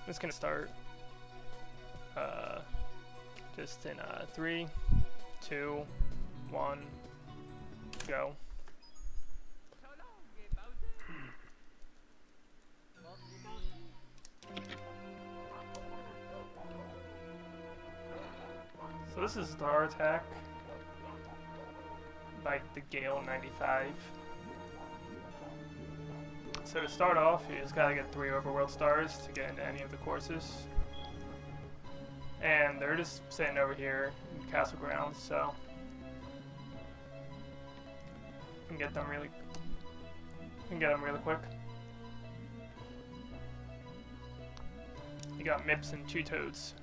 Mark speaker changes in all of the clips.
Speaker 1: just gonna start just in 3, 2, 1, go. So this is Ztar attack by the Gale 95. So to start off, you just gotta get 3 overworld stars to get into any of the courses. And they're just sitting over here in castle grounds, so you can get them really quick. You got Mips and 2 Toads.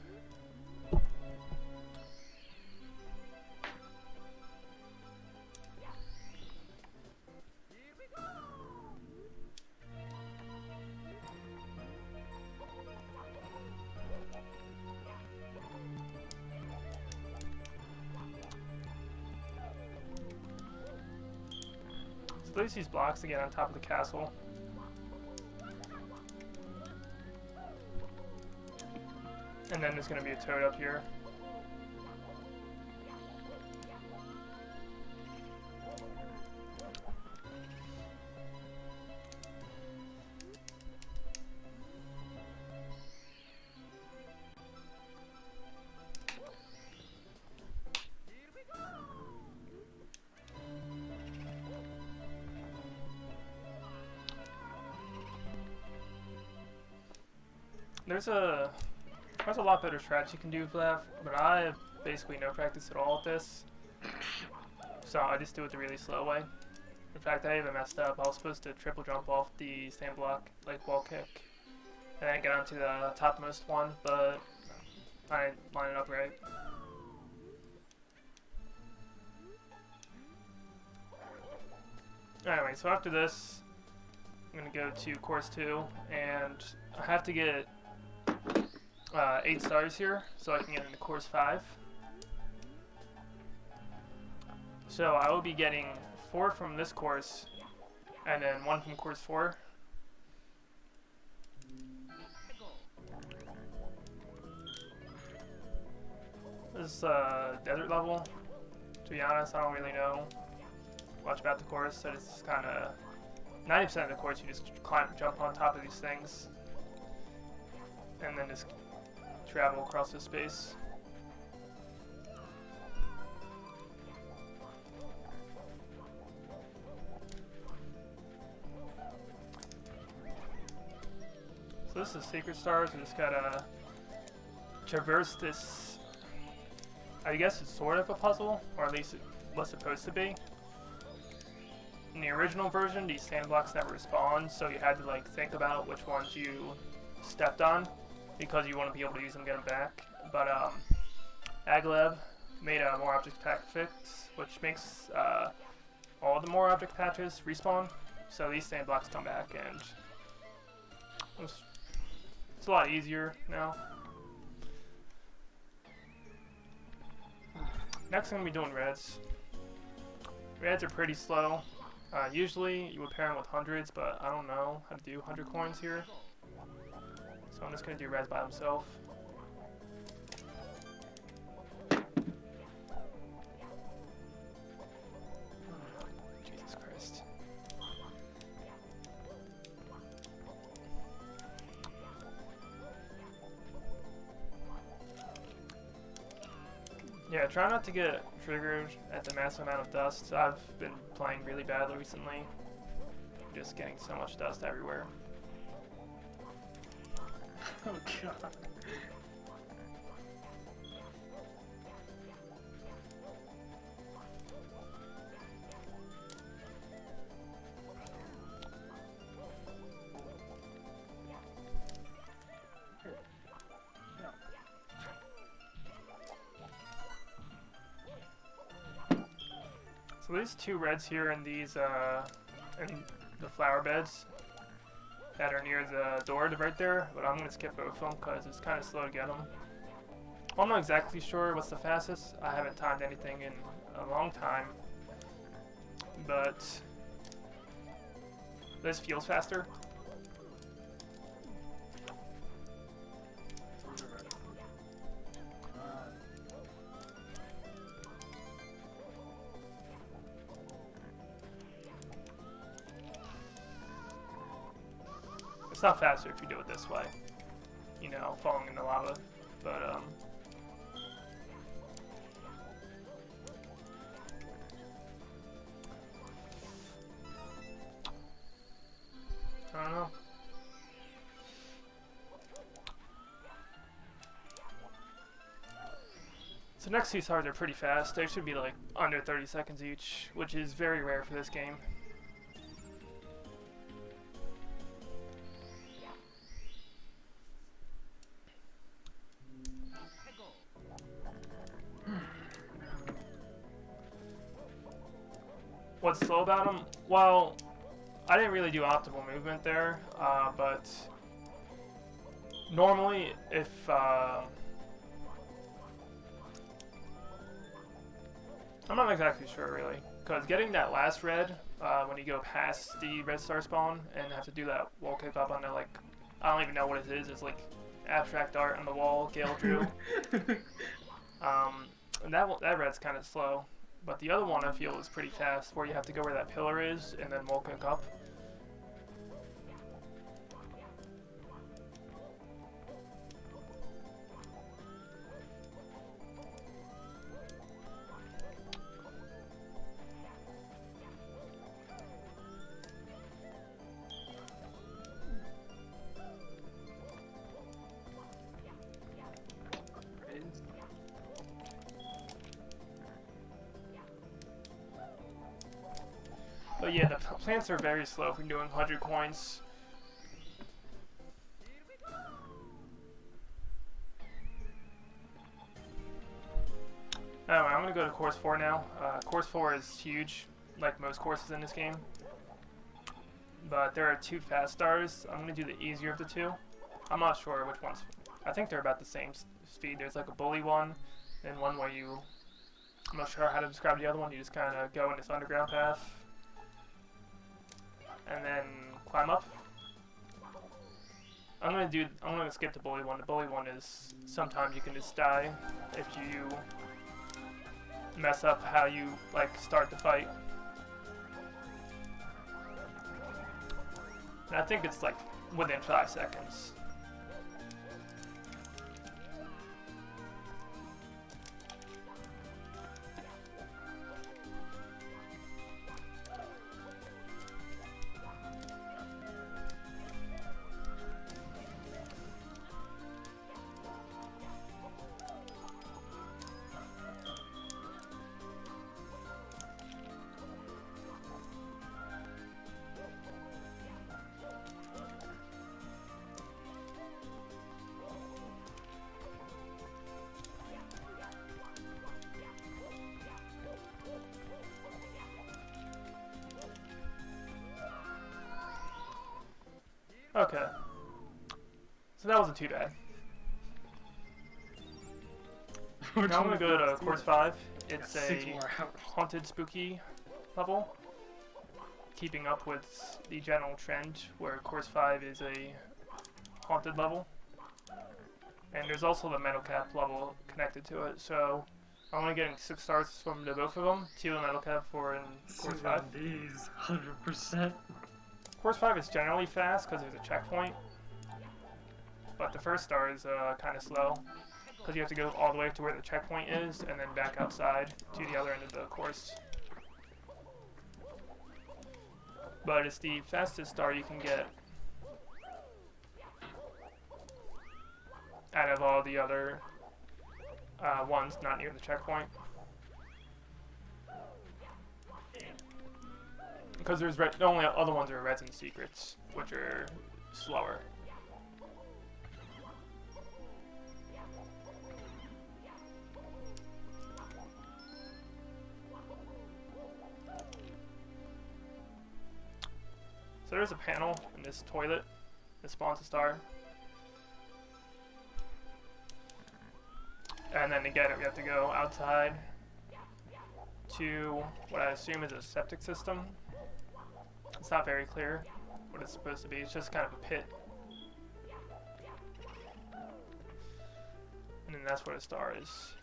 Speaker 1: Place these blocks to get on top of the castle. And then there's going to be a toad up here. There's a lot better strats you can do for that, but I have basically no practice at all with this, so I just do it the really slow way. In fact, I even messed up. I was supposed to triple jump off the stand block, like wall kick, and then get onto the topmost one, but I didn't line it up right. Anyway, so after this, I'm going to go to course 2, and I have to get 8 stars here, so I can get into course 5. So I will be getting 4 from this course, and then 1 from course 4. This is desert level. To be honest, I don't really know much about the course, so it's kind of 90% of the course you just jump on top of these things, and then just travel across the space. So this is Sacred Stars. We just gotta traverse this. I guess it's sort of a puzzle, or at least it was supposed to be. In the original version, these sand blocks never spawned, so you had to like think about which ones you stepped on, because you want to be able to use them and get them back. But Agleb made a more object pack fix, which makes all the more object patches respawn. So these sand blocks come back, and it's a lot easier now. Next I'm going to be doing reds. Reds are pretty slow. Usually you would pair them with hundreds, but I don't know how to do 100 coins here. So I'm just going to do reds by himself. Jesus Christ. Yeah, try not to get triggered at the massive amount of dust. I've been playing really badly recently. Just getting so much dust everywhere.
Speaker 2: Oh god.
Speaker 1: So these 2 reds here in these in the flower beds that are near the door right there, but I'm going to skip both of them because it's kind of slow to get them. I'm not exactly sure what's the fastest. I haven't timed anything in a long time, but this feels faster. It's not faster if you do it this way, you know, falling in the lava, but I don't know. So next two stars are pretty fast. They should be like under 30 seconds each, which is very rare for this game. What's slow about them? Well, I didn't really do optimal movement there, but normally if I'm not exactly sure really, because getting that last red when you go past the red star spawn and have to do that wall kick up on the, like, I don't even know what it is. It's like abstract art on the wall, Gale drew. And that red's kind of slow. But the other one I feel is pretty fast, where you have to go where that pillar is and then wall kick up. But yeah, the plants are very slow if you're doing 100 coins. Anyway, I'm going to go to course 4 now. Course 4 is huge, like most courses in this game. But there are two fast stars. I'm going to do the easier of the two. I'm not sure which ones. I think they're about the same speed. There's like a bully one, and one where you... I'm not sure how to describe the other one. You just kind of go in this underground path and then climb up. I'm gonna skip the bully one. The bully one is sometimes you can just die if you mess up how you like start the fight. And I think it's like within 5 seconds. Okay. So that wasn't too bad. Now I'm gonna go to course 5. It's a haunted spooky level, keeping up with the general trend where course 5 is a haunted level. And there's also the metal cap level connected to it, so I'm only getting 6 stars from the both of them. 2 metal cap for in course 5.
Speaker 2: These 100%.
Speaker 1: Course 5 is generally fast because there's a checkpoint, but the first star is kind of slow because you have to go all the way to where the checkpoint is and then back outside to the other end of the course. But it's the fastest star you can get out of all the other ones not near the checkpoint. Because there's the only other ones are reds and secrets, which are slower. So there's a panel in this toilet that spawns a star. And then to get it, we have to go outside to what I assume is a septic system. It's not very clear what it's supposed to be. It's just kind of a pit. And then that's where the star is.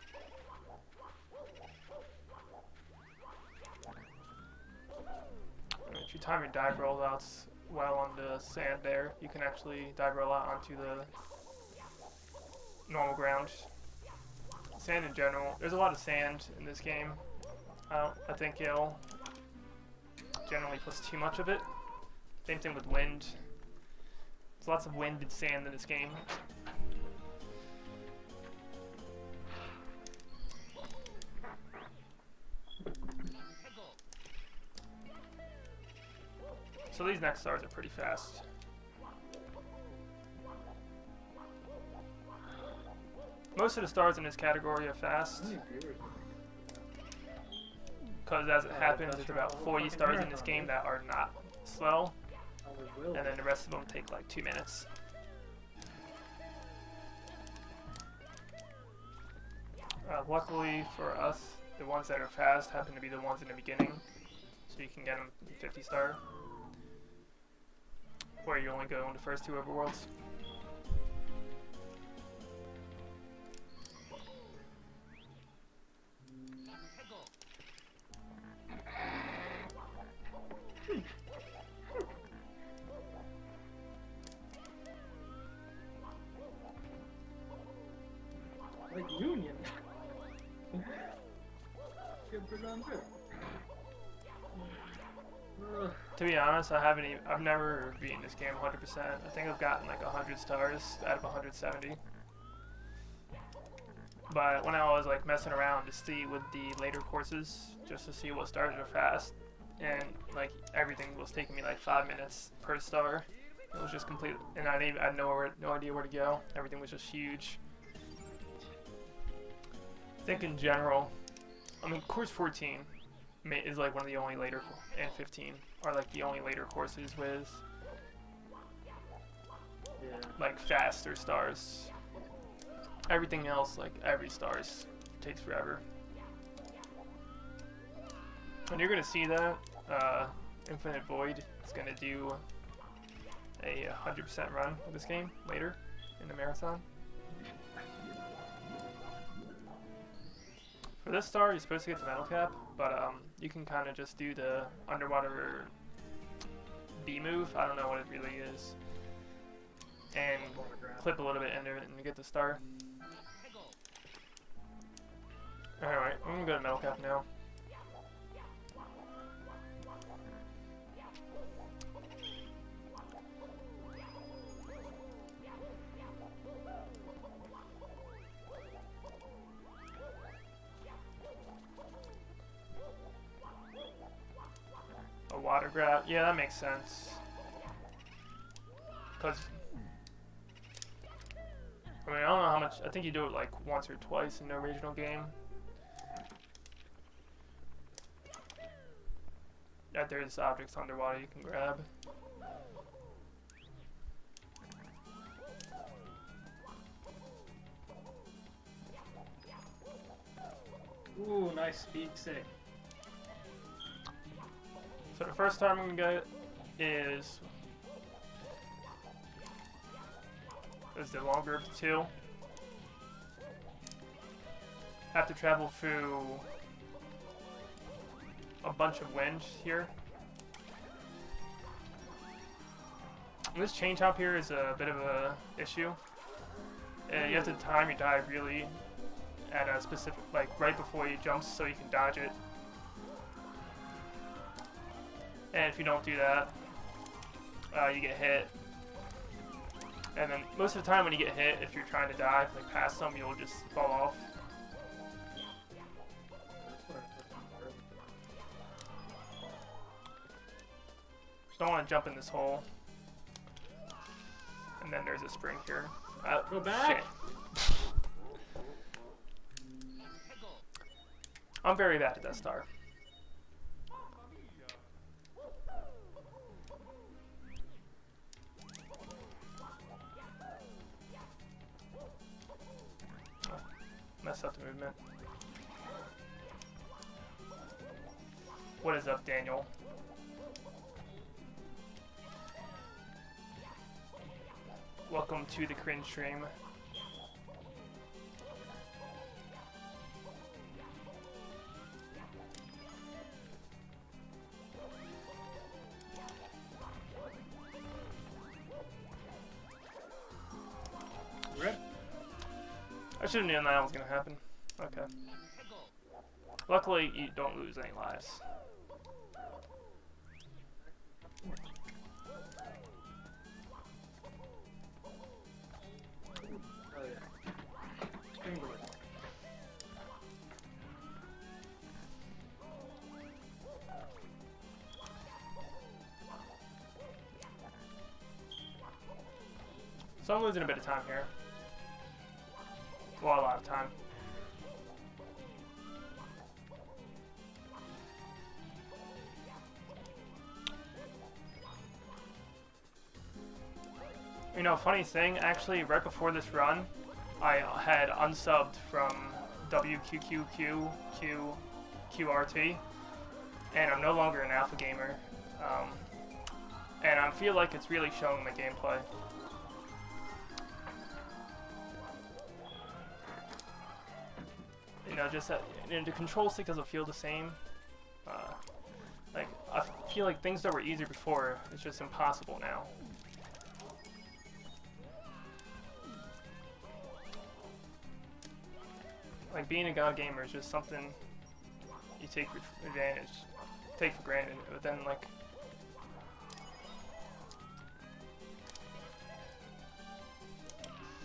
Speaker 1: And if you time your dive rollouts well on the sand there. You can actually dive a lot onto the normal ground. Sand in general, there's a lot of sand in this game. I think you'll generally plus too much of it. Same thing with wind. There's lots of wind and sand in this game. So these next stars are pretty fast. Most of the stars in this category are fast. Because as it happens, there's about 40 stars in this game that are not slow. And then the rest of them take like 2 minutes. Luckily for us, the ones that are fast happen to be the ones in the beginning. So you can get them 50 star. Or you only go in the first 2 overworlds.
Speaker 2: Like Union. Good for them too.
Speaker 1: To be honest, I've never beaten this game 100%. I think I've gotten like 100 stars out of 170. But when I was like messing around to see with the later courses, just to see what stars are fast, and like everything was taking me like 5 minutes per star. It was just complete, and I had no idea where to go. Everything was just huge. I think in general, I mean, course 14 is like one of the only later, and 15 are like the only later courses with like faster stars. Everything else, like every stars, takes forever. And you're gonna see that Infinite Void is gonna do a 100% run of this game later in the marathon. For this star, you're supposed to get the metal cap, but you can kind of just do the underwater B move. I don't know what it really is, and clip a little bit into it and get the star. Alright, I'm gonna go to metal cap now. A water grab, yeah, that makes sense. Cause I mean, I don't know how much. I think you do it like once or twice in the original game. Yeah, there's objects underwater you can grab.
Speaker 2: Ooh, nice speed sick.
Speaker 1: So the first time I'm gonna get is the longer of the two. Have to travel through a bunch of wind here. And this change hop here is a bit of a issue. You have to time your dive really at a specific, like right before you jump, so you can dodge it. And if you don't do that, you get hit. And then most of the time when you get hit, if you're trying to dive like past them, you'll just fall off. Don't want to jump in this hole. And then there's a spring here.
Speaker 2: Go back!
Speaker 1: Shit. I'm very bad at that star. Oh, messed up the movement. What is up, Daniel? Welcome to the cringe stream. I should have known that was gonna happen. Okay. Luckily, you don't lose any lives.
Speaker 2: Oh yeah. Springboard.
Speaker 1: So I'm losing a bit of time here. Well, a lot of time. You know, funny thing, actually, right before this run, I had unsubbed from WQQQQRT, and I'm no longer an alpha gamer. And I feel like it's really showing my gameplay. You know, just that, the control stick doesn't feel the same. Like, I feel like things that were easier before, it's just impossible now. Like, being a god gamer is just something you take for granted, but then, like,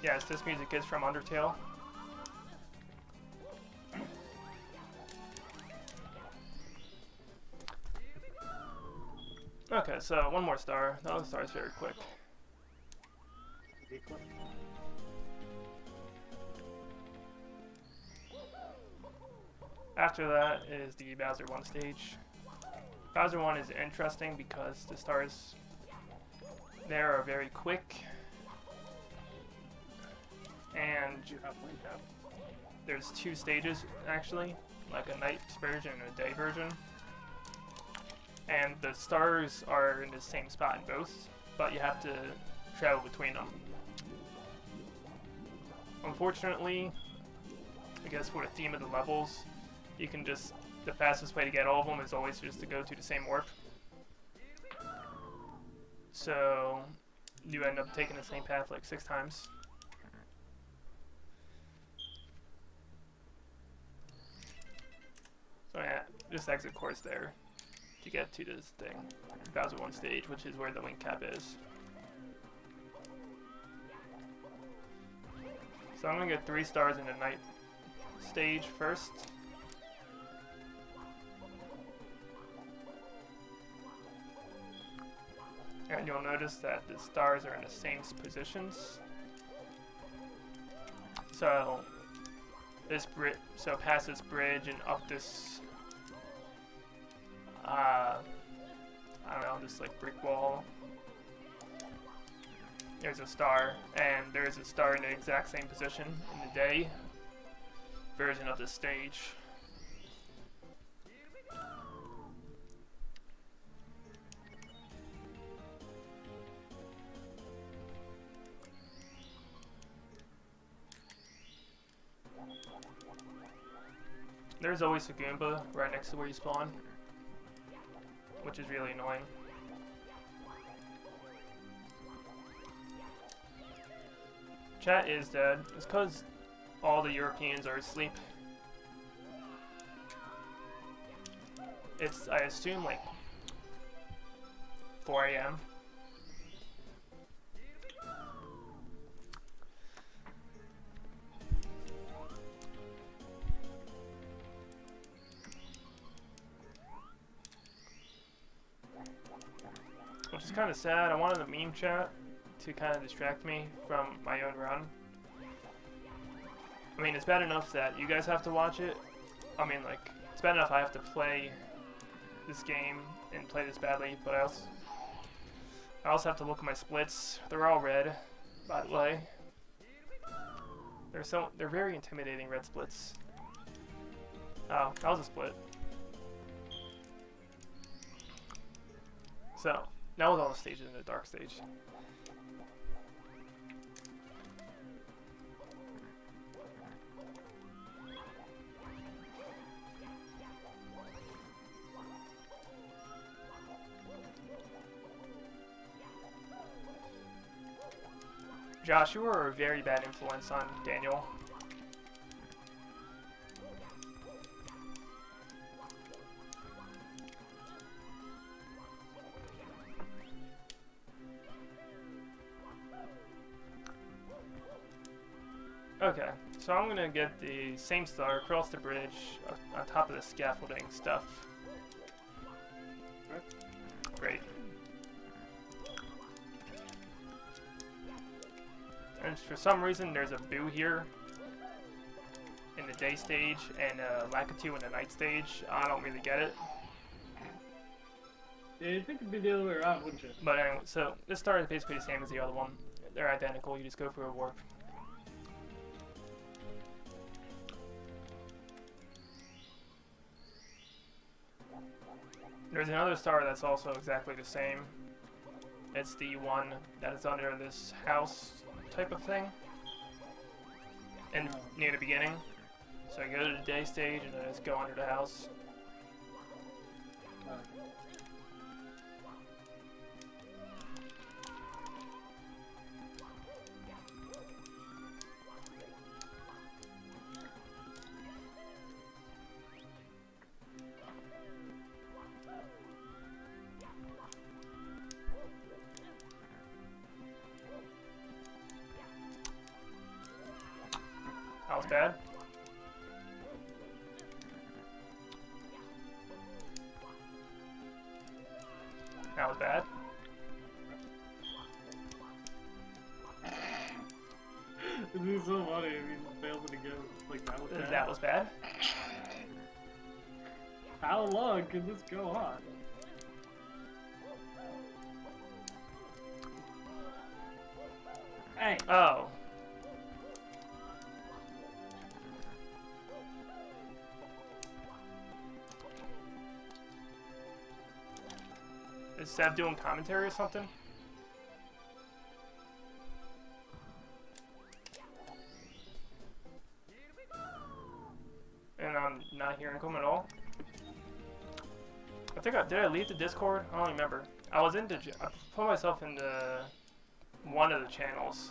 Speaker 1: yes, this music is from Undertale. Okay, so one more star. The other star is very quick. After that is the Bowser 1 stage. Bowser 1 is interesting because the stars there are very quick. And there's two stages, actually, like a night version and a day version. And the stars are in the same spot in both, but you have to travel between them. Unfortunately, I guess for the theme of the levels, you can just, the fastest way to get all of them is always just to go to the same warp. So, you end up taking the same path like 6 times. So yeah, just exit course there to get to this thing, Bowser 1 stage, which is where the link cap is. So I'm gonna get 3 stars in the night stage first. And you'll notice that the stars are in the same positions. So past this bridge and up this, I don't know, this like brick wall. There's a star, and there's a star in the exact same position in the day version of this stage. There's always a Goomba right next to where you spawn, which is really annoying. Chat is dead. It's because all the Europeans are asleep. It's, I assume, like 4 AM. Which is kind of sad. I wanted the meme chat to kind of distract me from my own run. I mean, it's bad enough that you guys have to watch it. I mean, like, it's bad enough I have to play this game and play this badly, but I also have to look at my splits. They're all red, by the way. They're very intimidating, red splits. Oh, that was a split. So, that was all the stages in the dark stage. Josh, you were a very bad influence on Daniel. Okay, so I'm gonna get the same star across the bridge on top of the scaffolding stuff. Great. And for some reason, there's a boo here in the day stage and a Lakitu in the night stage. I don't really get it.
Speaker 2: Yeah, you'd think it'd be the other way around, wouldn't you?
Speaker 1: But anyway, so this star is basically the same as the other one. They're identical, you just go for a warp. There's another star that's also exactly the same. It's the one that is under this house type of thing. And near the beginning. So I go to the day stage and then I just go under the house. That was bad. That was bad.
Speaker 2: This is so funny. I mean, failed to go like that was bad.
Speaker 1: That was bad.
Speaker 2: How long can this go on? Hey.
Speaker 1: Oh. Is Sev doing commentary or something? And I'm not hearing him at all. I think did I leave the Discord? I don't remember. I put myself into one of the channels.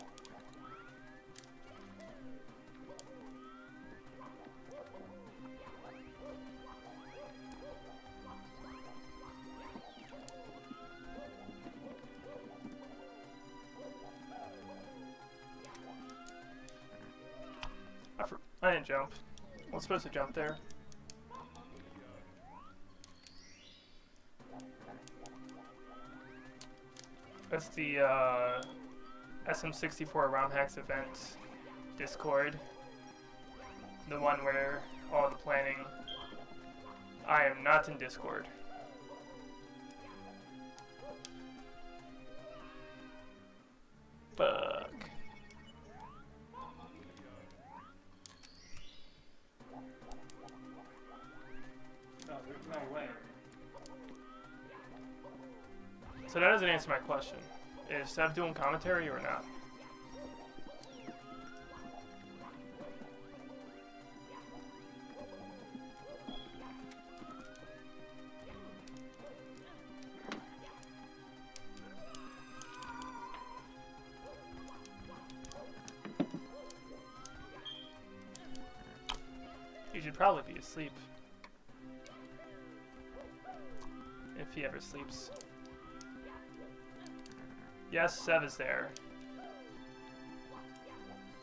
Speaker 1: I didn't jump. I was supposed to jump there. That's the SM64 Round Hacks event Discord. The one where all the planning. I am not in Discord. Fuck.
Speaker 2: No, there's no way.
Speaker 1: So that doesn't answer my question. Is Sev doing commentary or not? He should probably be asleep. If he ever sleeps. Yes, Sev is there.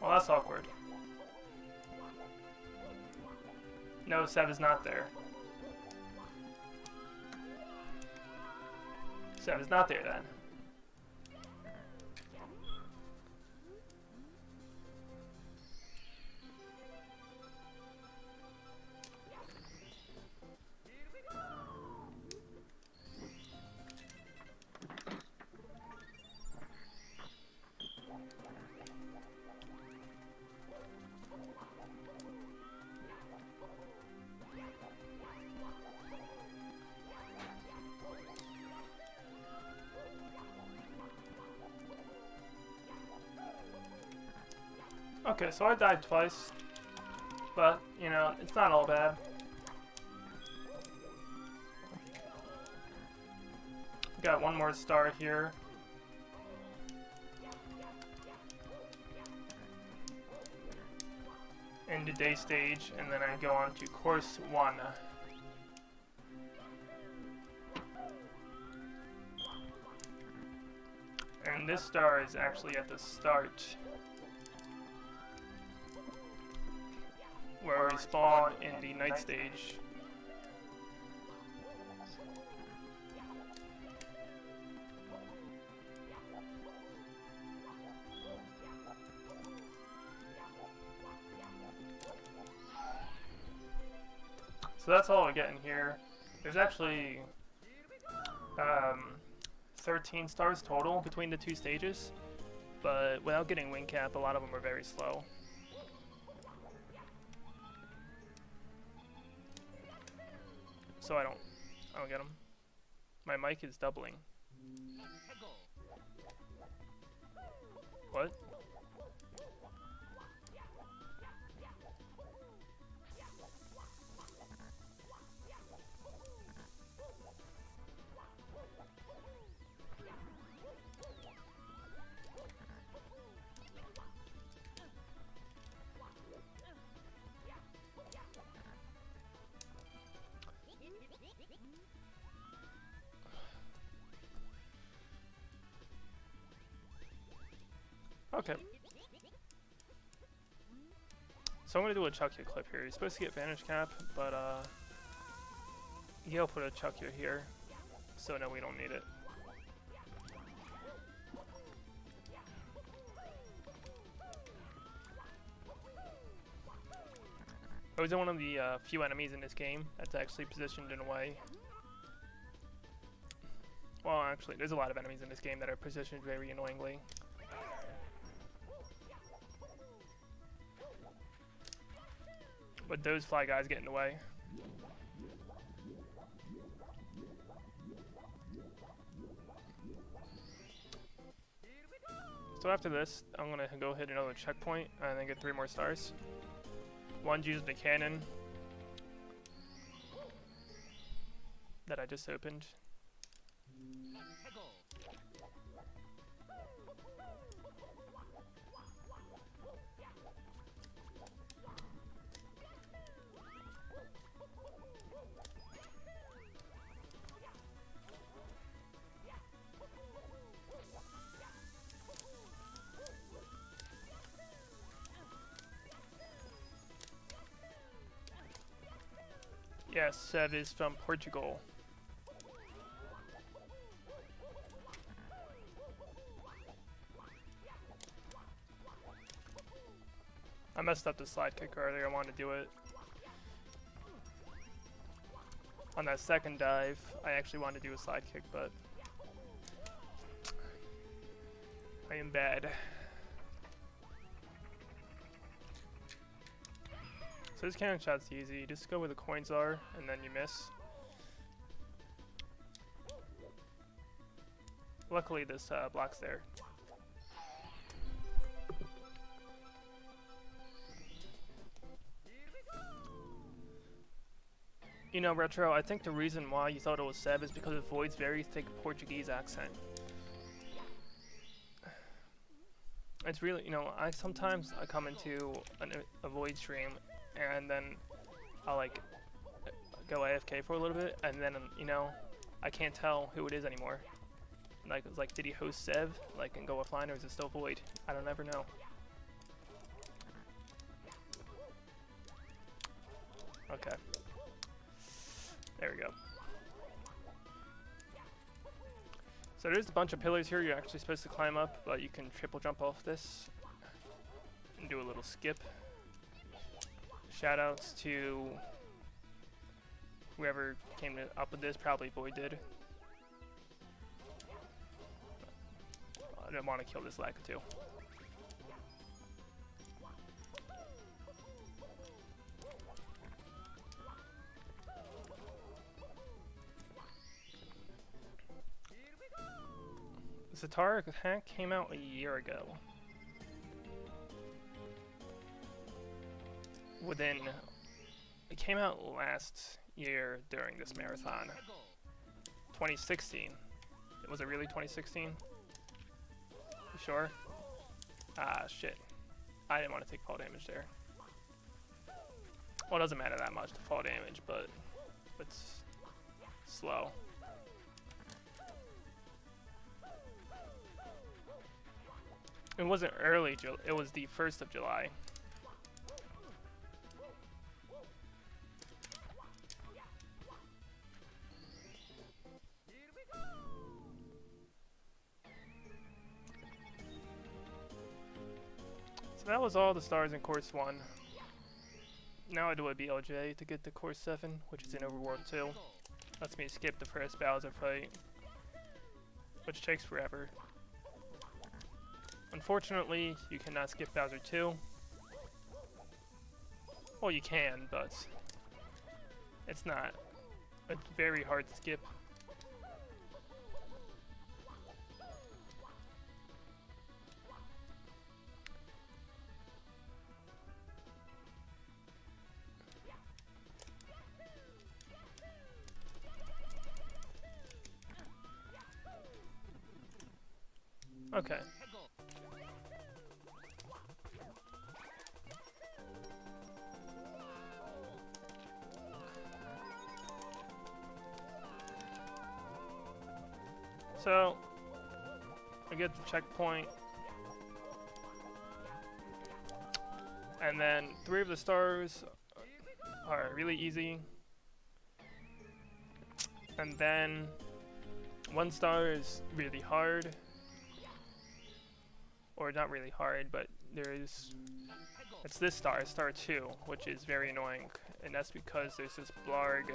Speaker 1: Well, that's awkward. No, Sev is not there. Sev is not there then. Okay, so I died twice, but, you know, it's not all bad. Got one more star here. In the day stage, and then I go on to course 1. And this star is actually at the start. respawn in the night stage. So that's all we're getting here. There's actually 13 stars total between the two stages, but without getting wing cap, a lot of them are very slow. So I don't get them. My mic is doubling. What? Okay. So I'm gonna do a chuck you clip here. He's supposed to get vantage cap, but he'll put a chuck you here, so no, we don't need it. I was one of the few enemies in this game that's actually positioned in a way. Well, actually, there's a lot of enemies in this game that are positioned very annoyingly. But those fly guys get in the way. So after this, I'm gonna go hit another checkpoint and then get 3 more stars. One's using the cannon that I just opened. Yes, Sev is from Portugal. I messed up the slide kick earlier, I wanted to do it. On that second dive, I actually wanted to do a slide kick, but I am bad. So this cannon shot's easy, just go where the coins are, and then you miss. Luckily this block's there. You know, Retro, I think the reason why you thought it was Seb is because of Void's very thick Portuguese accent. It's really, you know, sometimes I come into a Void stream and then I'll like go AFK for a little bit, and then you know I can't tell who it is anymore. Like it's like, did he host Sev like and go offline, or is it still Void? I don't ever know. Okay, there we go. So there's a bunch of pillars here you're actually supposed to climb up, but you can triple jump off this and do a little skip. Shoutouts to whoever came up with this, probably Void did. I didn't want to kill this lag too. The Ztar hack came out a year ago. It came out last year during this marathon. 2016. Was it really 2016? You sure? Ah, shit. I didn't want to take fall damage there. Well, it doesn't matter that much to fall damage, but it's slow. It wasn't early, it was the 1st of July. that was all the stars in Course 1. Now I do a BLJ to get to Course 7, which is in Overworld 2. Lets me skip the first Bowser fight, which takes forever. Unfortunately, you cannot skip Bowser 2. Well, you can, but it's not. It's very hard to skip. Okay. So, I get the checkpoint, and then 3 of the stars are really easy, and then 1 star is really hard, or not really hard, but it's this star, star 2, which is very annoying, and that's because there's this blarg,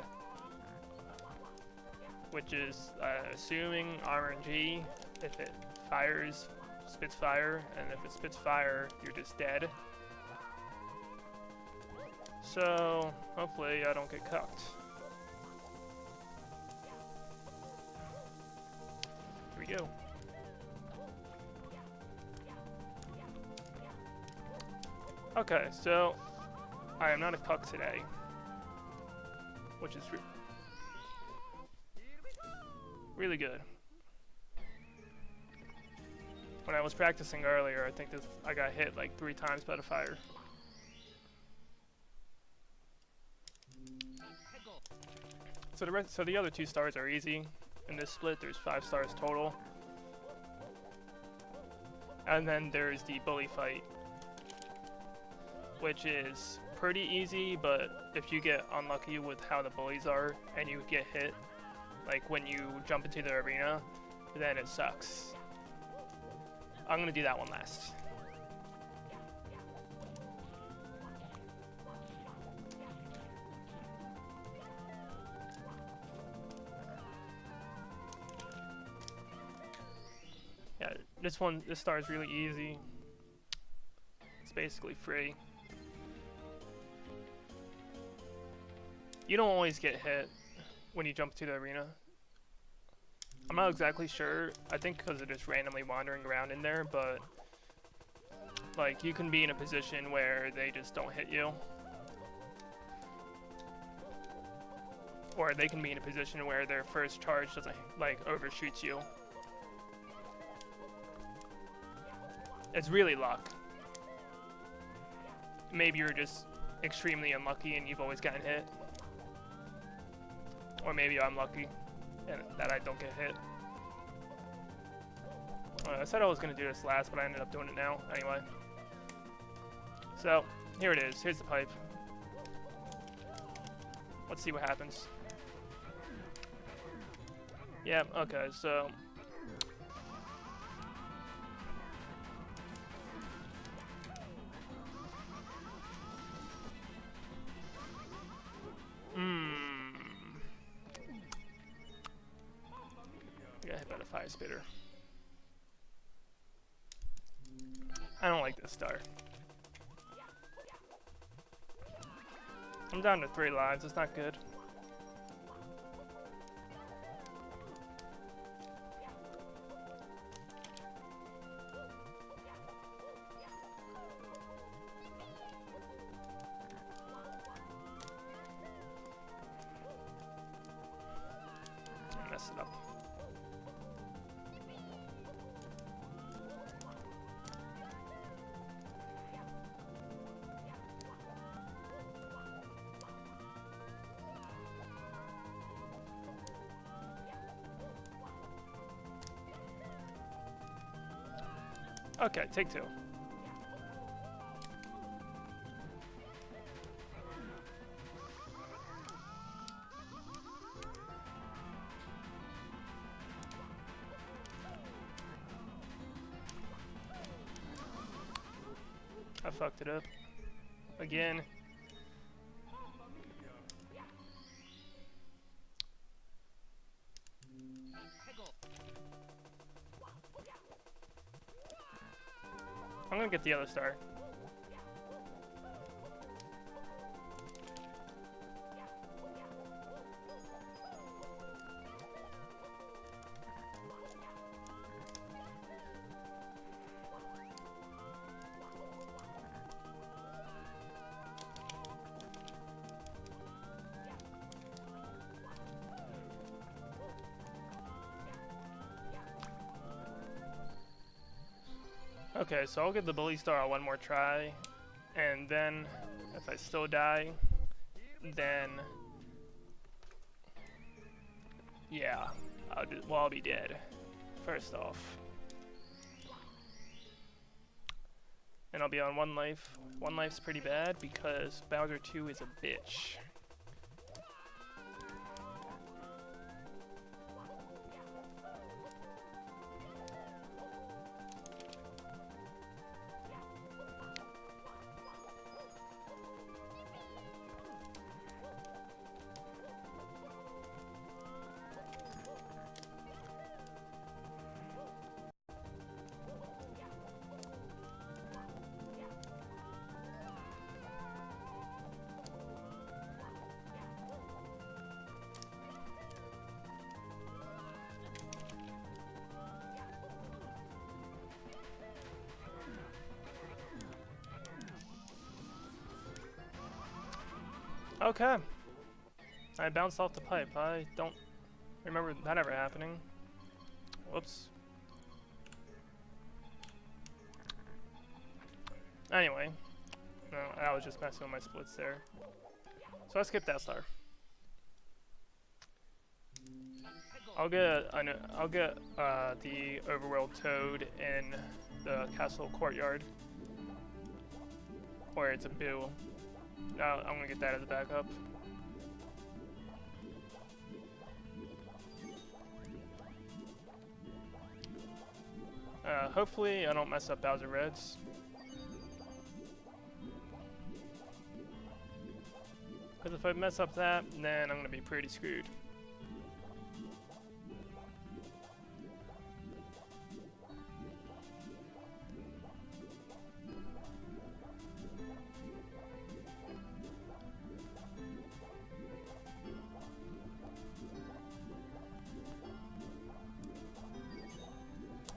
Speaker 1: which is assuming RNG. If it fires, spits fire, and if it spits fire, you're just dead. So hopefully I don't get cucked. Here we go. Okay, so I am not a cuck today, which is really good. When I was practicing earlier, I think I got hit like 3 times by the fire. So the other 2 stars are easy. In this split, there's 5 stars total. And then there's the bully fight, which is pretty easy, but if you get unlucky with how the bullies are and you get hit, like when you jump into the arena, then it sucks. I'm gonna do that one last. Yeah, this star is really easy. It's basically free. You don't always get hit when you jump to the arena. I'm not exactly sure. I think because they're just randomly wandering around in there, but like you can be in a position where they just don't hit you. Or they can be in a position where their first charge doesn't like overshoots you. It's really luck. Maybe you're just extremely unlucky and you've always gotten hit. Or maybe I'm lucky and that I don't get hit. I said I was going to do this last, but I ended up doing it now anyway. So, here it is. Here's the pipe. Let's see what happens. Yeah, okay, so... I got hit by the fire spitter. I don't like this star. I'm down to 3 lives, it's not good. I messed it up. Okay, take 2. I fucked it up. Again. I'm gonna get the other star. Okay, so I'll get the bully star one more try, and then if I still die, then yeah, I'll be dead. First off, and I'll be on 1 life. 1 life's pretty bad because Bowser 2 is a bitch. Okay. I bounced off the pipe. I don't remember that ever happening. Whoops. Anyway. No, I was just messing with my splits there. So I skipped that star. I'll get the overworld toad in the castle courtyard. Or it's a boo. I'm gonna get that as a backup. Hopefully I don't mess up Bowser Reds. Because if I mess up that, then I'm gonna be pretty screwed.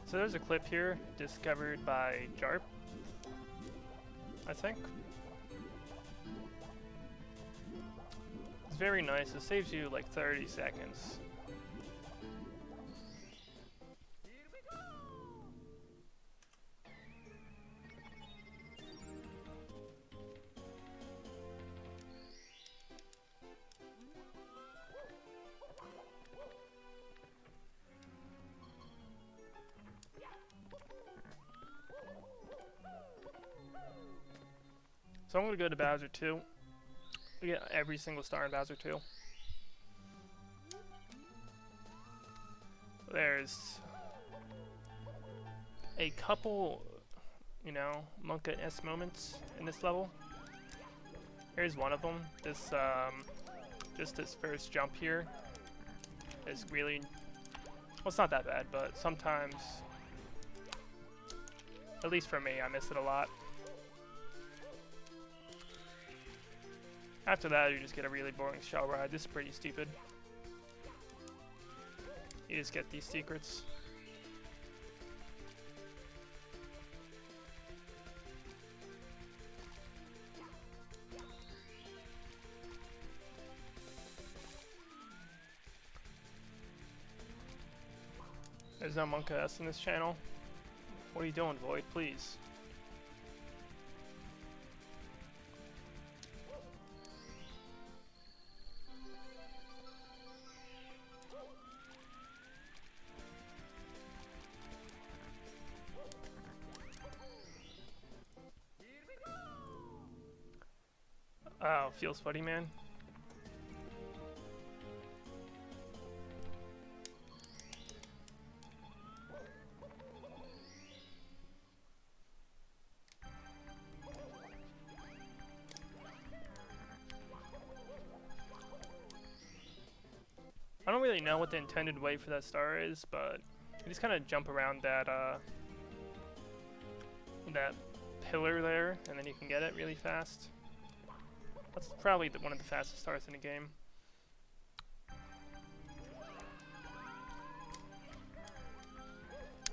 Speaker 1: So there's a clip here discovered by Jarp, I think. It's very nice. It saves you like 30 seconds. So I'm going to go to Bowser 2. We get every single star in Bowser 2. There's a couple, you know, Monka-esque moments in this level. Here's one of them. This, just this first jump here is really, well, it's not that bad, but sometimes, at least for me, I miss it a lot. After that, you just get a really boring shell ride. This is pretty stupid. You just get these secrets. There's no Monka-S in this channel. What are you doing, Void? Please. Oh, feels funny, man. don't really know what the intended way for that star is, but you just kind of jump around that that pillar there, and then you can get it really fast. That's probably one of the fastest stars in the game.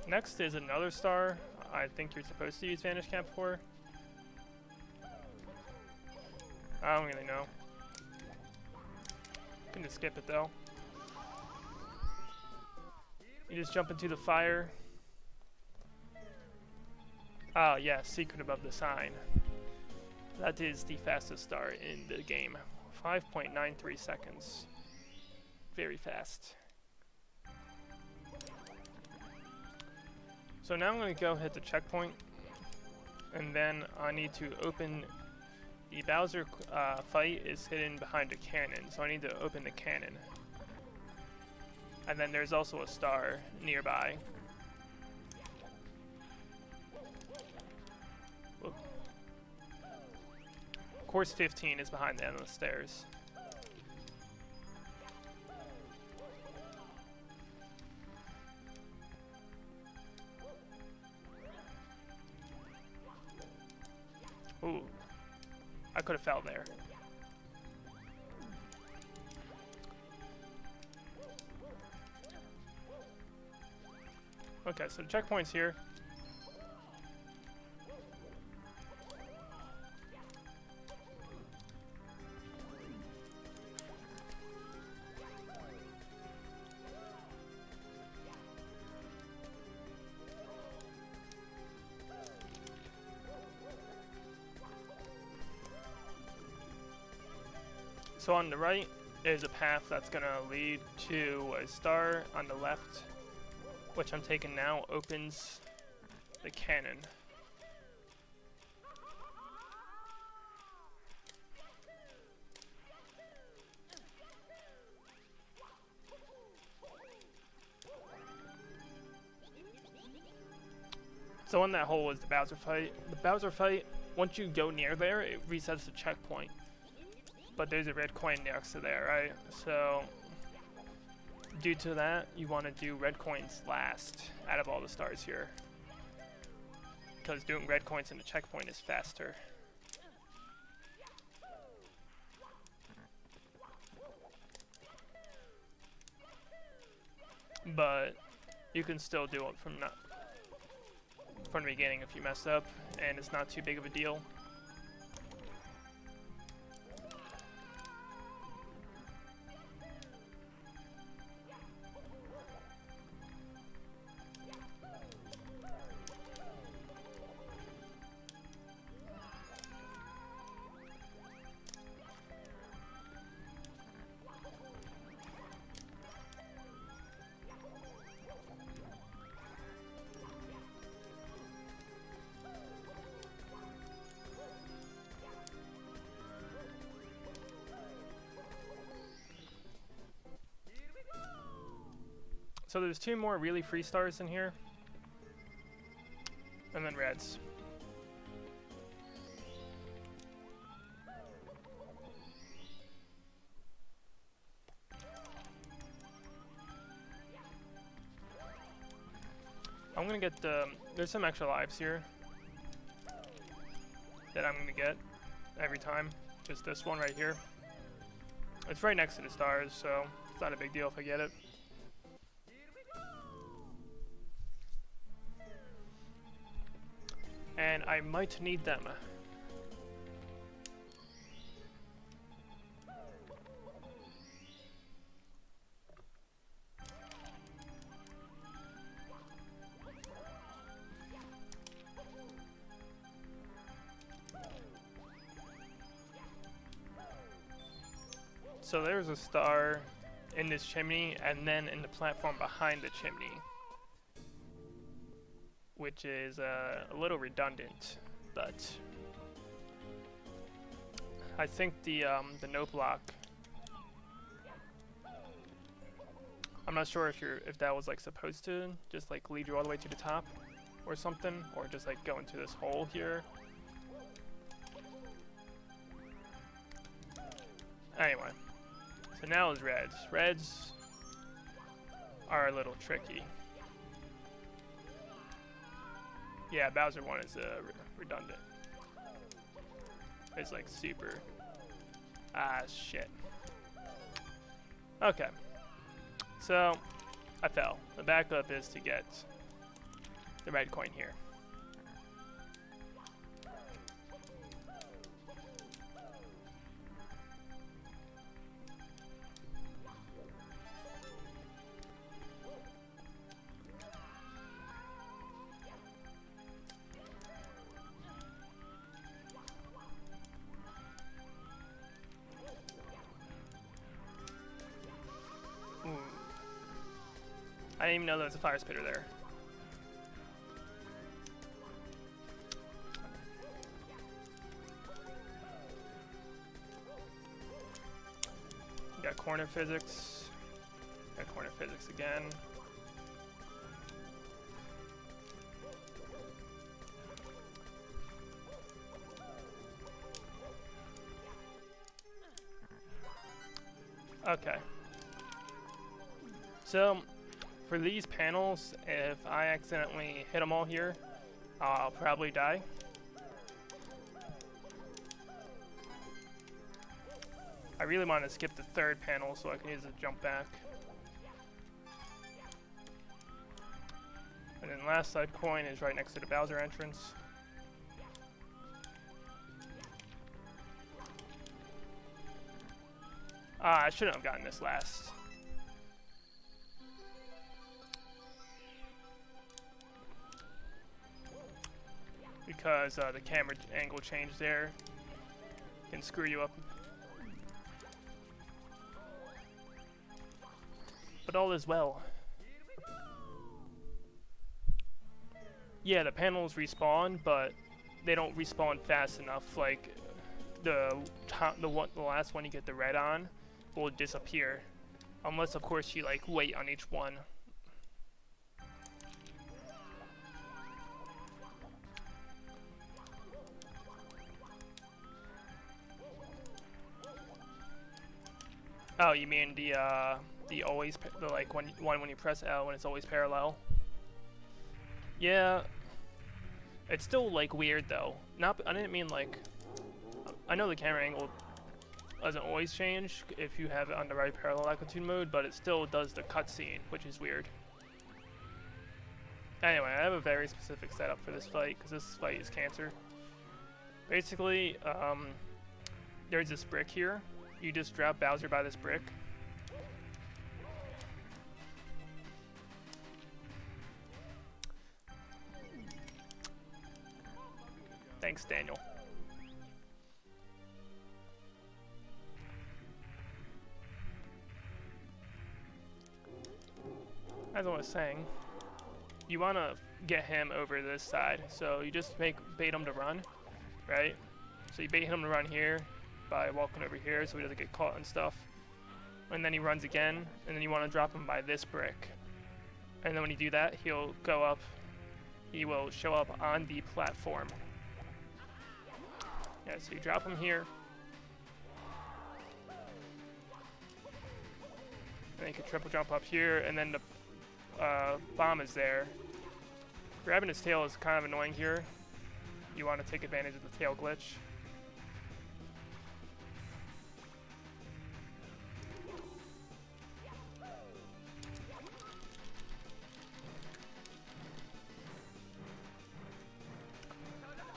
Speaker 1: Next is another star I think you're supposed to use Vanish Cap for. I don't really know. You can just skip it though. You just jump into the fire. Oh yeah, secret above the sign. That is the fastest star in the game. 5.93 seconds. Very fast. So now I'm going to go hit the checkpoint, and then I need to open the Bowser fight is hidden behind a cannon, so I need to open the cannon. And then there's also a star nearby. Whoop. Course 15 is behind the end of the stairs. Ooh, I could have fell there. Okay, so the checkpoint's here. So on the right is a path that's gonna lead to a star. On the left, which I'm taking now, opens the cannon. So in that hole was the Bowser fight. The Bowser fight, once you go near there, it resets the checkpoint. But there's a red coin next to there, right? So due to that, you want to do red coins last out of all the stars here, because doing red coins in the checkpoint is faster. But you can still do it from the beginning if you mess up, and it's not too big of a deal. So there's two more really free stars in here, and then reds. I'm gonna get there's some extra lives here that I'm gonna get every time. Just this one right here. It's right next to the stars, so it's not a big deal if I get it. And I might need them. So there's a star in this chimney, and then in the platform behind the chimney, which is a little redundant, but I think the note block, I'm not sure if that was like supposed to just like lead you all the way to the top or something, or just like go into this hole here. Anyway, so now is reds. Reds are a little tricky. Yeah, Bowser 1 is redundant. It's like super. Ah, shit. Okay. So, I fell. The backup is to get the red coin here. I didn't even know there was a fire spitter there. Got corner physics. Got corner physics again. Okay. So, for these panels, if I accidentally hit them all here, I'll probably die. I really want to skip the third panel so I can use a jump back. And then last side coin is right next to the Bowser entrance. I shouldn't have gotten this last. Because the camera angle change there can screw you up. But all is well. Yeah, the panels respawn, but they don't respawn fast enough. Like the last one you get the red on will disappear, unless of course you like wait on each one. Oh, you mean the always the like when you press L when it's always parallel? Yeah, it's still like weird though. I didn't mean like. I know the camera angle doesn't always change if you have it on the right parallel amplitude mode, but it still does the cutscene, which is weird. Anyway, I have a very specific setup for this fight because this fight is cancer. Basically, there's this brick here. You just drop Bowser by this brick. Thanks, Daniel. As I was saying, you want to get him over this side, so you just bait him to run, right? So you bait him to run here by walking over here so he doesn't get caught and stuff. And then he runs again, and then you want to drop him by this brick. And then when you do that, he'll go up, he will show up on the platform. Yeah, so you drop him here. And then you can triple jump up here, and then the bomb is there. Grabbing his tail is kind of annoying here. You want to take advantage of the tail glitch.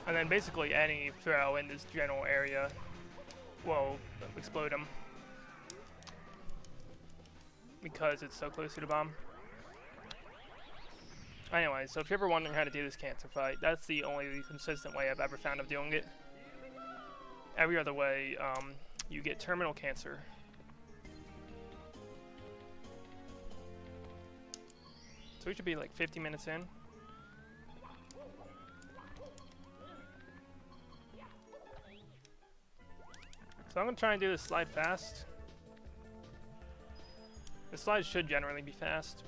Speaker 1: And then basically any throw in this general area will explode him because it's so close to the bomb. Anyway, so if you're ever wondering how to do this cancer fight, that's the only consistent way I've ever found of doing it. Every other way, you get terminal cancer. So we should be like 50 minutes in. So I'm going to try and do this slide fast. The slides should generally be fast.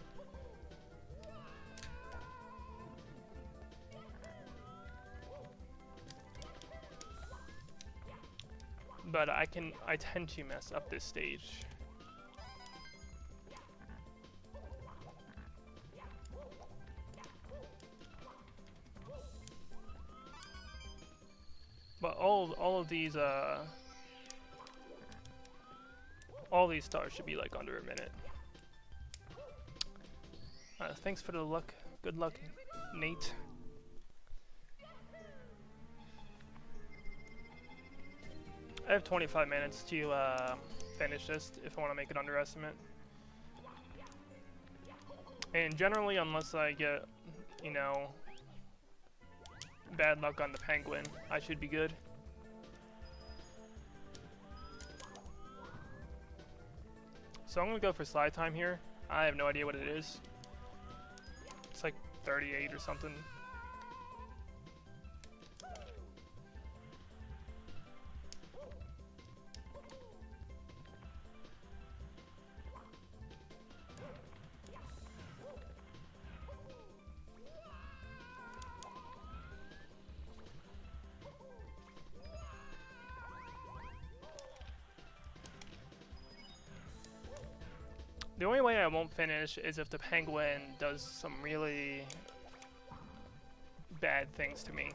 Speaker 1: But I tend to mess up this stage. all of these all these stars should be like under a minute. Thanks for the luck. Good luck, Nate. I have 25 minutes to finish this if I want to make it under estimate. And generally, unless I get, you know, bad luck on the penguin, I should be good. So I'm gonna go for slide time here. I have no idea what it is. It's like 38 or something. The only way I won't finish is if the penguin does some really bad things to me.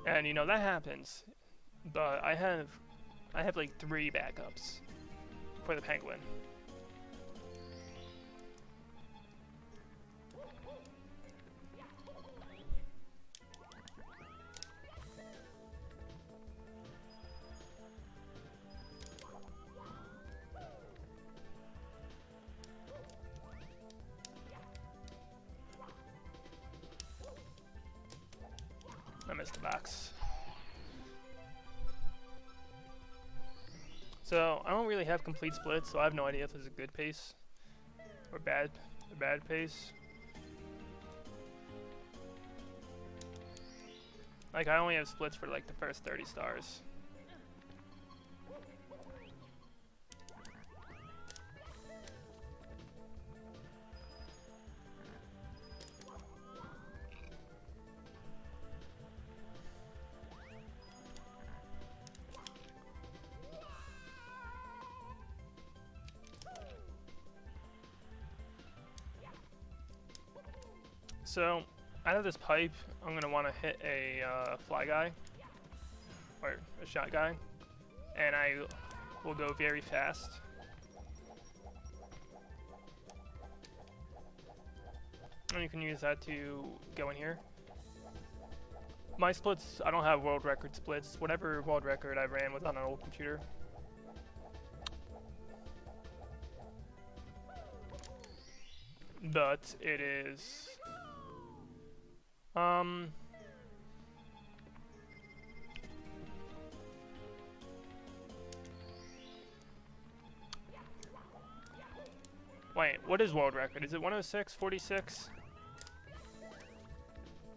Speaker 1: And you know, that happens. But I have like 3 backups for the penguin. I missed the box. So I don't really have complete splits, so I have no idea if this is a good pace or bad pace. Like I only have splits for like the first 30 stars. So, out of this pipe, I'm going to want to hit a fly guy, or a shot guy, and I will go very fast. And you can use that to go in here. My splits, I don't have world record splits. Whatever world record I ran was on an old computer. But it is... Wait, what is world record? Is it 106, 46?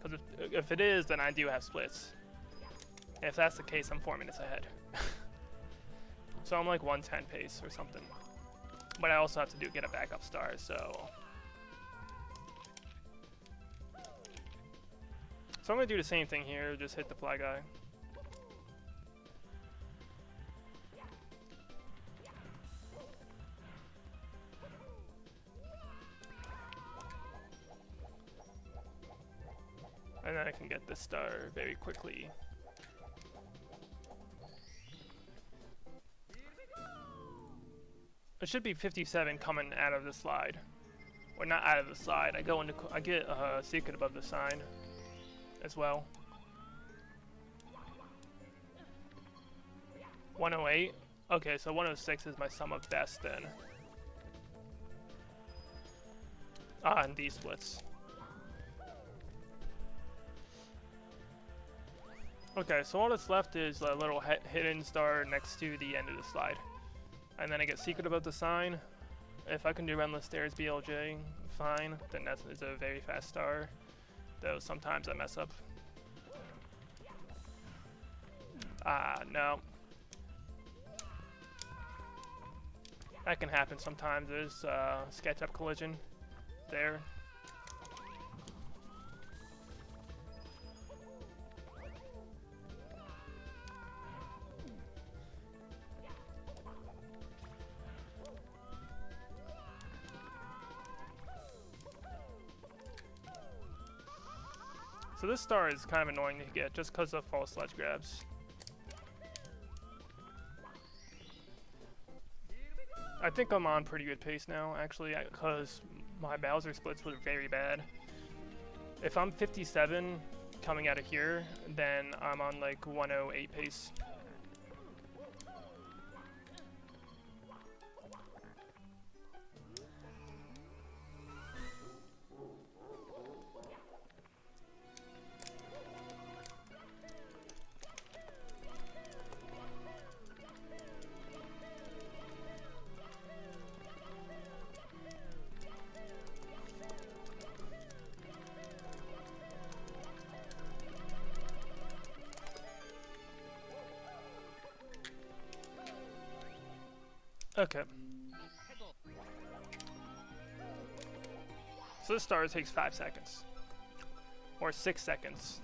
Speaker 1: Because if it is, then I do have splits. And if that's the case, I'm 4 minutes ahead. So I'm like 110 pace or something. But I also have to get a backup star, so... So I'm going to do the same thing here, just hit the fly guy. And then I can get this star very quickly. It should be 57 coming out of the slide. Or not out of the slide, I get a secret above the sign as well. 108. Okay, so 106 is my sum of best then. And these splits. Okay, so all that's left is a little hidden star next to the end of the slide. And then I get secret above the sign. If I can do endless stairs BLJ, fine. Then that's a very fast star. Though sometimes I mess up. No. That can happen sometimes. There's SketchUp collision there. So this star is kind of annoying to get just because of false ledge grabs. I think I'm on pretty good pace now, actually, because my Bowser splits were very bad. If I'm 57 coming out of here, then I'm on like 108 pace. Okay. So this star takes 5 seconds. Or 6 seconds.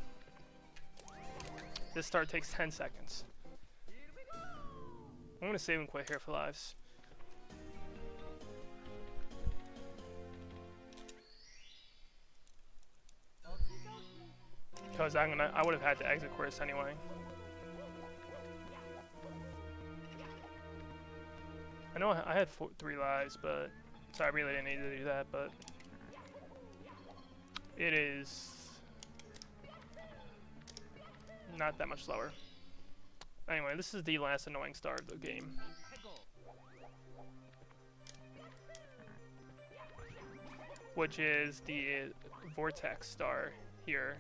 Speaker 1: This star takes 10 seconds. I'm gonna save and quit here for lives. Because I would have had to exit course anyway. I know I had 3 lives, but so I really didn't need to do that, but it is not that much slower. Anyway, this is the last annoying star of the game. Which is the Vortex star here.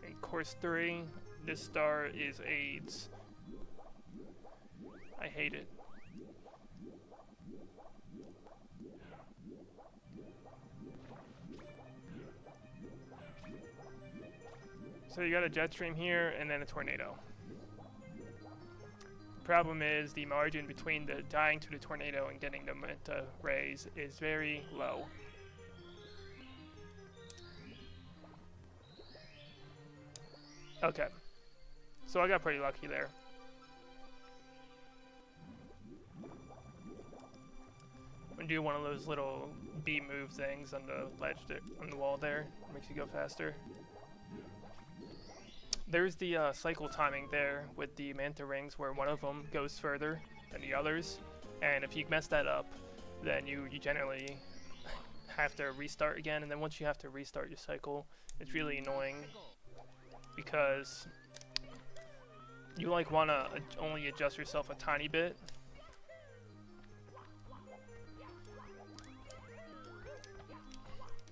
Speaker 1: In course 3, this star is AIDS. I hate it. So you got a jet stream here, and then a tornado. The problem is the margin between the dying to the tornado and getting the Manta rays is very low. Okay, so I got pretty lucky there. I'm gonna do one of those little B move things on the ledge there, on the wall there. Makes you go faster. There's the cycle timing there with the Manta rings where one of them goes further than the others, and if you mess that up, then you generally have to restart again, and then once you have to restart your cycle, it's really annoying because you like want to only adjust yourself a tiny bit.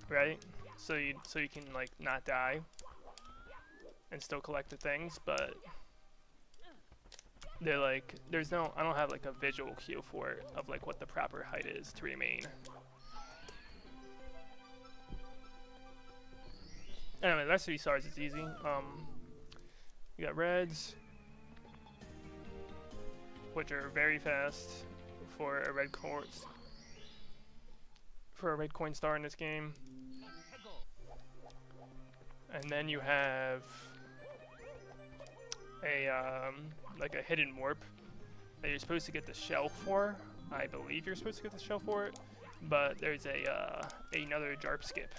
Speaker 1: Right? So you can like not die and still collect the things, but they're like, I don't have like a visual cue for it of like what the proper height is to remain. Anyway, the rest of these stars is easy. You got reds, which are very fast for a red coin star in this game. And then you have a like a hidden warp that you're supposed to get the shell for. I believe you're supposed to get the shell for it, but there's another jarp skip.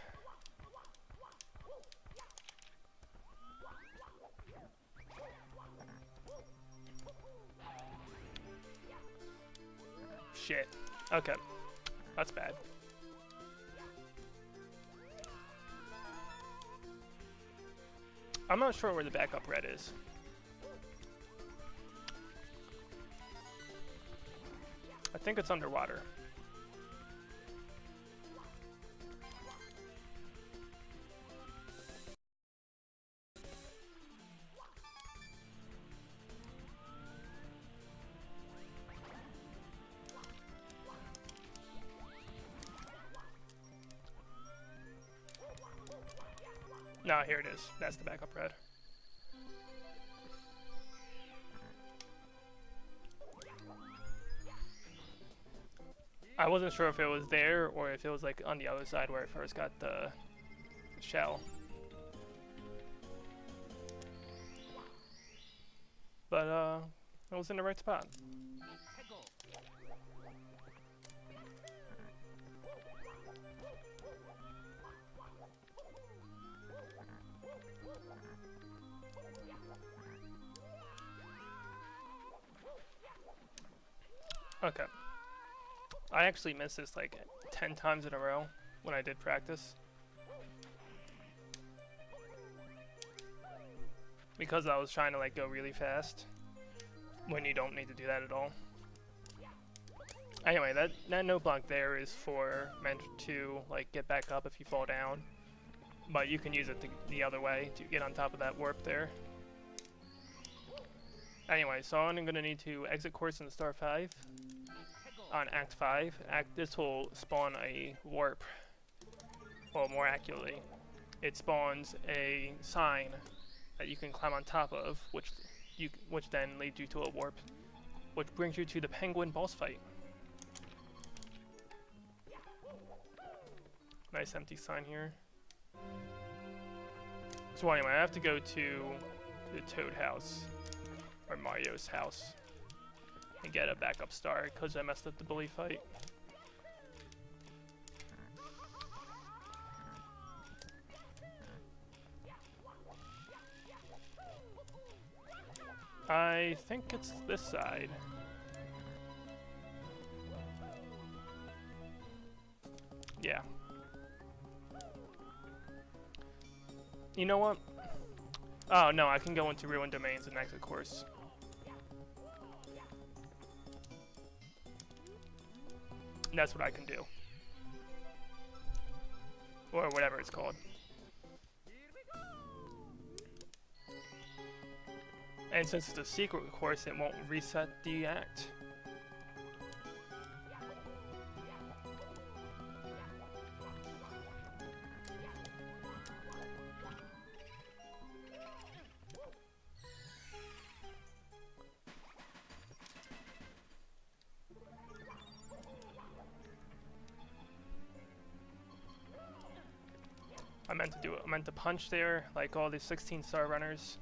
Speaker 1: Shit. Okay, that's bad. I'm not sure where the backup red is. I think it's underwater. No, here it is. That's the backup red. I wasn't sure if it was there or if it was like on the other side where I first got the shell. But I was in the right spot. Okay. I actually missed this like 10 times in a row when I did practice. Because I was trying to like go really fast when you don't need to do that at all. Anyway, that note block there is for meant to like get back up if you fall down. But you can use it the other way to get on top of that warp there. Anyway, so I'm going to need to exit course in Star 5 on Act 5. This will spawn a warp. Well, more accurately, it spawns a sign that you can climb on top of, which then leads you to a warp, which brings you to the penguin boss fight. Nice empty sign here. So anyway, I have to go to the Toad house, or Mario's house, and get a backup star because I messed up the bully fight. I think it's this side. Yeah. You know what? Oh no, I can go into ruined domains and exit course. And that's what I can do. Or whatever it's called. And since it's a secret course, it won't reset the act. I meant to punch there, like all these 16-star runners.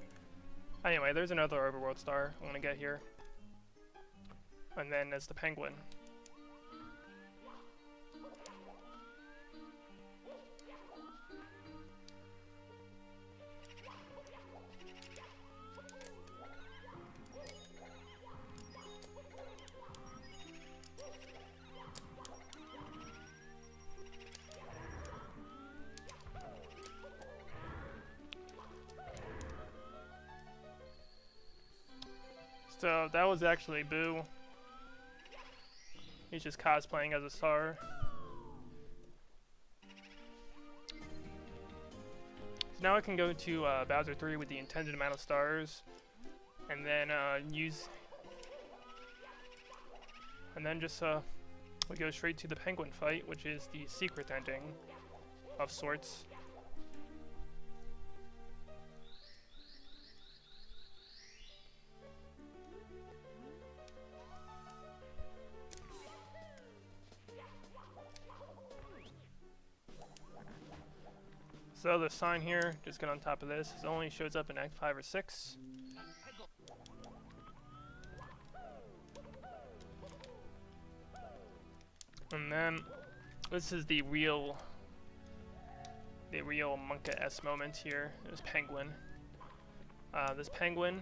Speaker 1: Anyway, there's another overworld star I'm gonna get here. And then there's the penguin. So that was actually Boo. He's just cosplaying as a star. So now I can go to Bowser 3 with the intended amount of stars, and then just we go straight to the penguin fight, which is the secret ending of sorts. So the sign here, just get on top of this, it only shows up in Act 5 or 6. And then, this is the real Monka-S moment here, this penguin. This penguin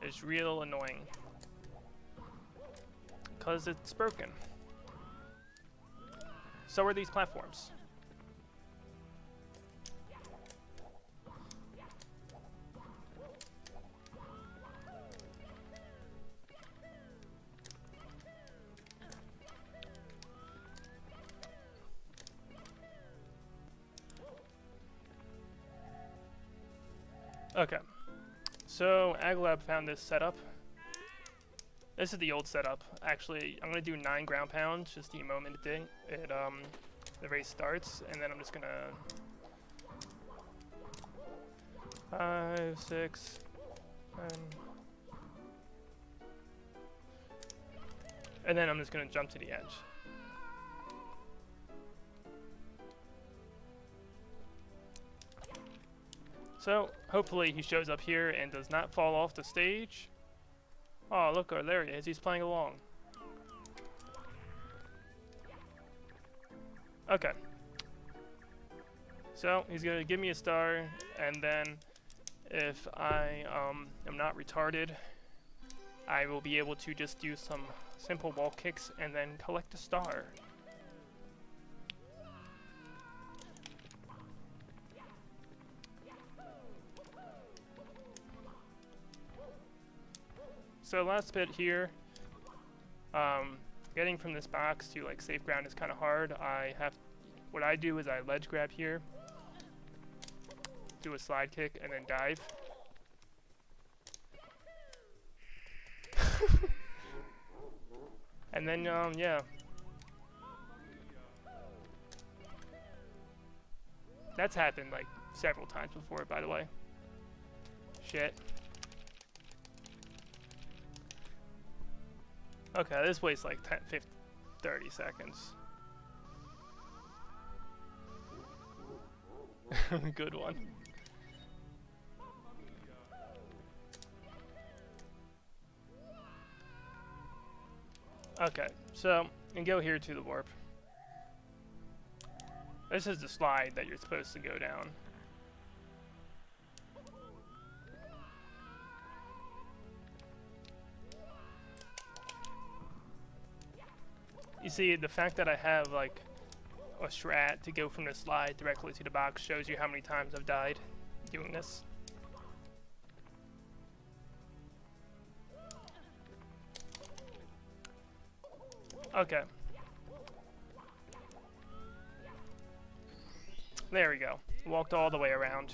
Speaker 1: is real annoying, because it's broken. So are these platforms. Okay, so Aglab found this setup. This is the old setup. Actually, I'm gonna do 9 ground pounds just the moment the race starts, and then I'm just gonna 5, 6, 7, and then I'm just gonna jump to the edge. So, hopefully he shows up here and does not fall off the stage. Oh, look, there he is. He's playing along. Okay. So, he's going to give me a star, and then if I am not retarded, I will be able to just do some simple wall kicks and then collect a star. So last bit here, getting from this box to like safe ground is kind of hard. What I do is I ledge grab here, do a slide kick, and then dive. And then, yeah. That's happened like several times before, by the way. Shit. Okay, this wastes like 30 seconds. Good one. Okay, so, and go here to the warp. This is the slide that you're supposed to go down. You see, the fact that I have like a strat to go from the slide directly to the box shows you how many times I've died doing this. Okay. There we go. Walked all the way around.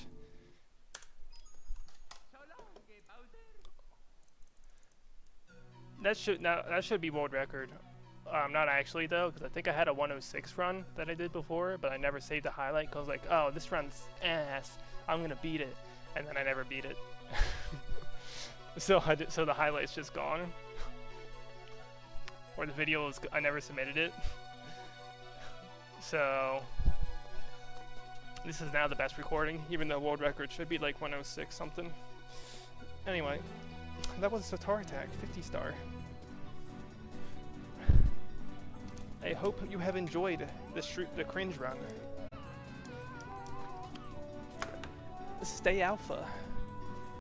Speaker 1: That should be world record. Not actually though, because I think I had a 106 run that I did before, but I never saved a highlight because I was like, oh, this run's ass. I'm gonna beat it, and then I never beat it. So the highlight's just gone. Or the video is, I never submitted it. So this is now the best recording, even though world record should be like 106 something. Anyway, that was Ztar attack, 50 star. I hope you have enjoyed the cringe run. Stay alpha.